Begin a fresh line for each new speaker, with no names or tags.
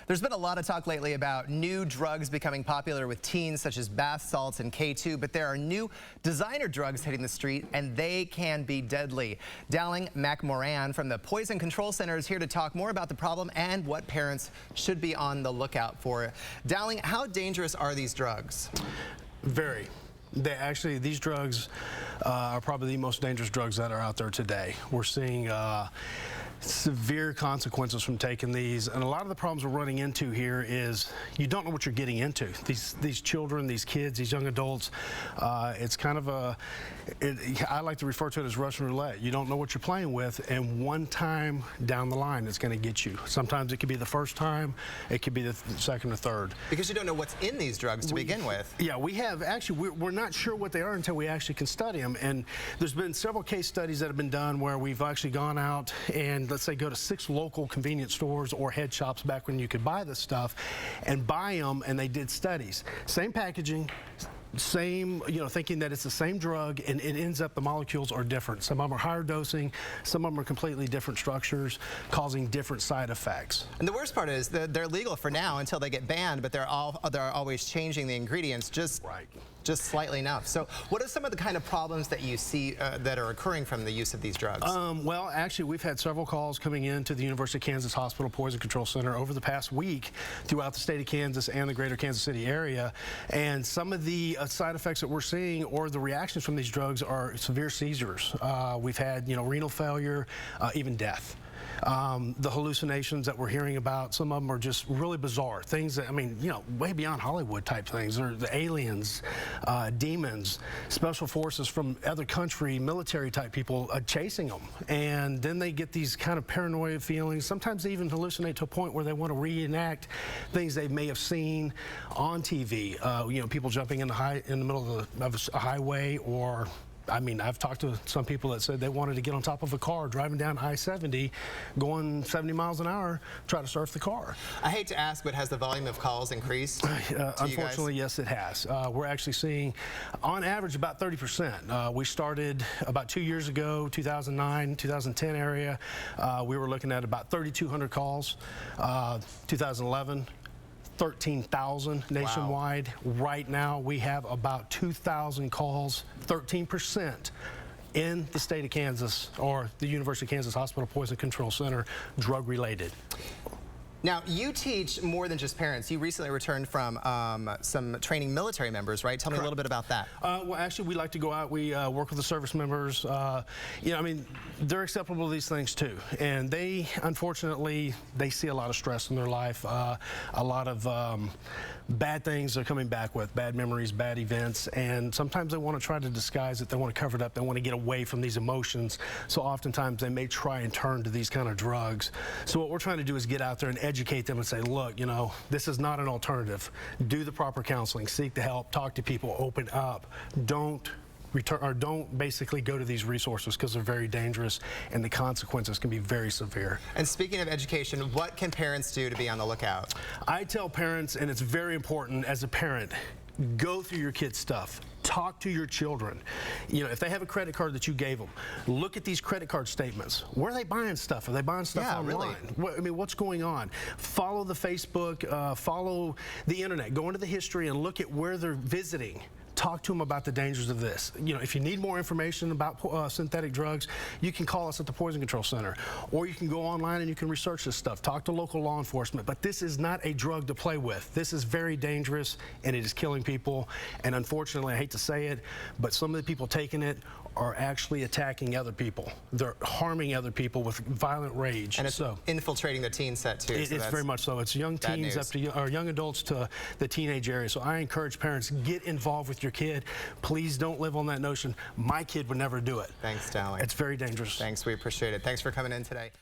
There's been a lot of talk lately about new drugs becoming popular with teens, such as bath salts and K2, but there are new designer drugs hitting the street, and they can be deadly. McMoran from the Poison Control Center is here to talk more about the problem and what parents should be on the lookout for. Dowling, how dangerous are these drugs?
Very. These drugs are probably the most dangerous drugs that are out there today. We're seeing severe consequences from taking these, and a lot of the problems we're running into here is you don't know what you're getting into. These children, these kids, these young adults, it's kind of I like to refer to it as Russian roulette. You don't know what you're playing with, and one time down the line it's going to get you. Sometimes it could be the first time, it could be the second or third.
Because you don't know what's in these drugs to begin with.
Yeah, we have actually, we're not sure what they are until we actually can study them, and there's been several case studies that have been done where we've actually gone out and, let's say, go to 6 local convenience stores or head shops back when you could buy this stuff and buy them, and they did studies. Same packaging, same, thinking that it's the same drug, and it ends up the molecules are different. Some of them are higher dosing, some of them are completely different structures, causing different side effects.
And the worst part is that they're legal for now until they get banned, but they're always changing the ingredients just slightly enough. So what are some of the kind of problems that you see that are occurring from the use of these drugs?
Well, actually, we've had several calls coming in to the University of Kansas Hospital Poison Control Center over the past week throughout the state of Kansas and the greater Kansas City area, and some of the side effects that we're seeing or the reactions from these drugs are severe seizures. We've had, renal failure, even death. The hallucinations that we're hearing about, some of them are just really bizarre things that, way beyond Hollywood type things. Or the aliens, demons, special forces from other country, military type people chasing them. And then they get these kind of paranoid feelings. Sometimes they even hallucinate to a point where they want to reenact things they may have seen on TV. People jumping in the middle of a highway, or I've talked to some people that said they wanted to get on top of a car driving down I-70, going 70 miles an hour, try to surf the car.
I hate to ask, but has the volume of calls increased?
Unfortunately, yes, it has. We're actually seeing, on average, about 30%. We started about 2 years ago, 2009, 2010 area. We were looking at about 3,200 calls. 2011. 13,000 nationwide. Wow. Right now, we have about 2,000 calls, 13% in the state of Kansas, or the University of Kansas Hospital Poison Control Center, drug-related.
Now, you teach more than just parents. You recently returned from some training military members, right? Tell me a little bit about that.
Well, actually, we like to go out. We work with the service members. They're acceptable to these things, too. And they, unfortunately, they see a lot of stress in their life. A lot of bad things they're coming back with, bad memories, bad events. And sometimes they want to try to disguise it. They want to cover it up. They want to get away from these emotions. So oftentimes, they may try and turn to these kind of drugs. So what we're trying to do is get out there and educate them and say, look, this is not an alternative. Do the proper counseling, seek the help, talk to people, open up. Don't basically go to these resources because they're very dangerous and the consequences can be very severe.
And speaking of education, what can parents do to be on the lookout?
I tell parents, and it's very important as a parent, go through your kids' stuff. Talk to your children. If they have a credit card that you gave them, look at these credit card statements. Where are they buying stuff? Are they buying stuff online? Really? What's going on? Follow the Facebook, follow the internet. Go into the history and look at where they're visiting. Talk to them about the dangers of this. If you need more information about synthetic drugs, you can call us at the Poison Control Center, or you can go online and you can research this stuff. Talk to local law enforcement. But this is not a drug to play with. This is very dangerous, and it is killing people. And unfortunately, I hate to say it, but some of the people taking it are actually attacking other people. They're harming other people with violent rage.
And it's infiltrating the teen set too.
It's very much so. It's young teens up to or young adults to the teenage area. So I encourage parents, get involved with your kid. Please don't live on that notion, my kid would never do it.
Thanks, Dowling.
It's very dangerous.
Thanks, we appreciate it. Thanks for coming in today.